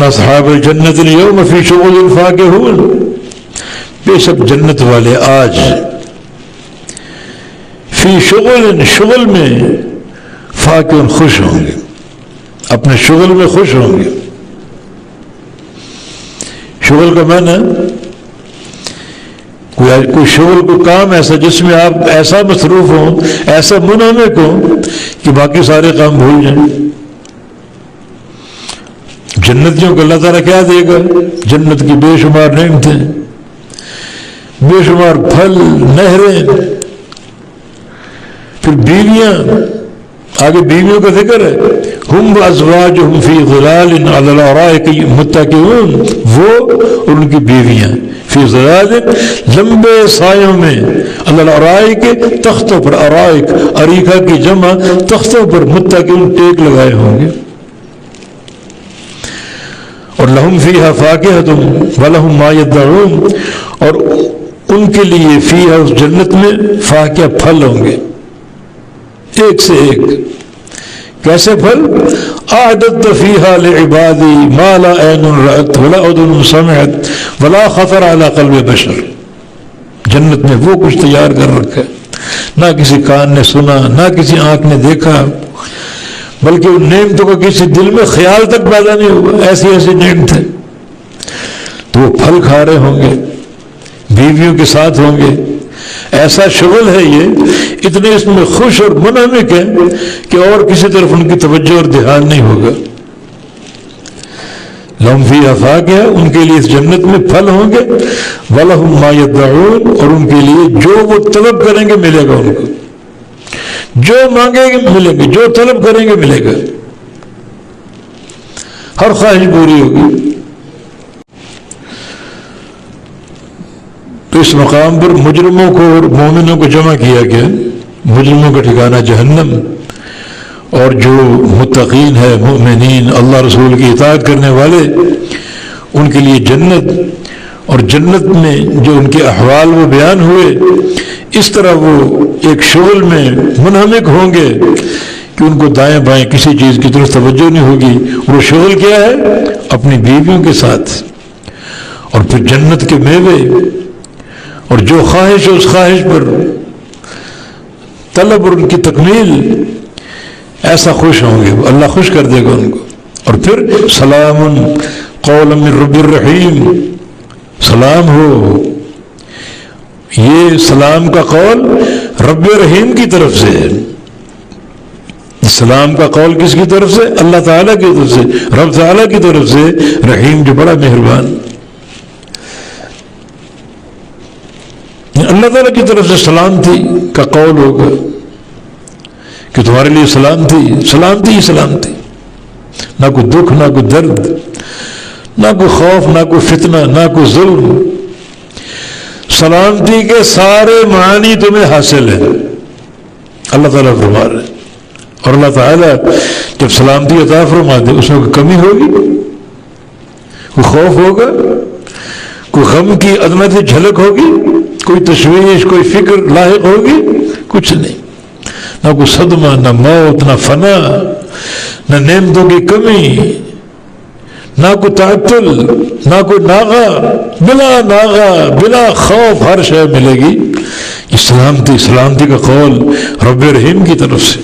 ان اصحاب الجنت اليوم فی شغل فاکہون، بے شک جنت والے آج فی شغل میں فاکہون خوش ہوں گے، اپنے شغل میں خوش ہوں گے۔ شغل کا معنی کوئی شغل کو کام ایسا جس میں آپ ایسا مصروف ہوں، ایسا منہمک ہوں کہ باقی سارے کام بھول جائیں۔ جنتیوں کو اللہ تعالیٰ کیا دے گا؟ جنت کی بے شمار نعمتیں، بے شمار پھل، نہریں، پھر بیویاں، آگے بیویوں کا ذکر ہے، ہم وازواجہم فی ظلال علی الارائک متکئون، وہ اور ان کی بیویاں فی ظلال لمبے سایوں میں، علی الارائک تختوں پر، ارائک اریکہ کی جمع تختوں پر، متکئون ٹیک لگائے ہوں گے، اور لہم فیہا فاکہۃ ولہم ما یدعون، اور ان کے لیے فیہا اس جنت میں فاکہہ پھل ہوں گے، ایک سے ایک۔ کیسے پھل؟ اعددت فیہا لعبادی ما لا عین رأت ولا اذن سمعت ولا خطر علی قلب بشر، جنت میں وہ کچھ تیار کر رکھا ہے، نہ کسی کان نے سنا، نہ کسی آنکھ نے دیکھا، بلکہ ان نعمتوں کا کسی دل میں خیال تک پیدا نہیں ہوا، ایسی ایسی نعمت ہے۔ تو وہ پھل کھا رہے ہوں گے، بیویوں کے ساتھ ہوں گے، ایسا شغل ہے یہ، اتنے اس میں خوش اور منہمک ہے کہ اور کسی طرف ان کی توجہ اور دھیان نہیں ہوگا۔ لہم فیہا فاکہۃ، ان کے لیے اس جنت میں پھل ہوں گے، ولہم ما یدعون، اور ان کے لیے جو وہ طلب کریں گے ملے گا ان کو، جو مانگیں گے ملیں گے، جو طلب کریں گے ملے گا، ہر خواہش پوری ہوگی۔ تو اس مقام پر مجرموں کو اور مومنوں کو جمع کیا گیا، مجرموں کا ٹھکانہ جہنم، اور جو متقین ہے، مومنین، اللہ رسول کی اطاعت کرنے والے، ان کے لیے جنت، اور جنت میں جو ان کے احوال وہ بیان ہوئے، اس طرح وہ ایک شغل میں منہمک ہوں گے کہ ان کو دائیں بائیں کسی چیز کی طرف توجہ نہیں ہوگی، اور وہ شغل کیا ہے؟ اپنی بیویوں کے ساتھ، اور پھر جنت کے میوے، اور جو خواہش ہے اس خواہش پر طلب اور ان کی تکمیل، ایسا خوش ہوں گے، اللہ خوش کر دے گا ان کو۔ اور پھر سلام قولا من رب الرحیم، سلام ہو، یہ سلام کا قول رب رحیم کی طرف سے ہے۔ سلام کا قول کس کی طرف سے؟ اللہ تعالیٰ کی طرف سے، رب تعالیٰ کی طرف سے، رحیم جو بڑا مہربان۔ اللہ تعالیٰ کی طرف سے سلامتی کا قول ہوگا کہ تمہارے لیے سلامتی، سلامتی ہی سلامتی، نہ کوئی دکھ، نہ کوئی درد، نہ کوئی خوف، نہ کوئی فتنہ، نہ کوئی ظلم، سلامتی کے سارے معنی تمہیں حاصل ہیں، اللہ تعالیٰ فرما رہے ہیں۔ اور اللہ تعالیٰ جب سلامتی عطا فرما دے، اس میں کوئی کمی ہوگی؟ کوئی خوف ہوگا؟ کوئی غم کی عظمت جھلک ہوگی؟ کوئی تشویش، کوئی فکر لاحق ہوگی؟ کچھ نہیں، نہ کوئی صدمہ، نہ موت، نہ فنا، نہ نعمتوں کی کمی، نہ کوئی تعطل، نہ کوئی ناغہ، بلا ناغہ، بلا خوف ہر شے ملے گی۔ یہ سلامتی، سلامتی کا قول رب رحیم کی طرف سے۔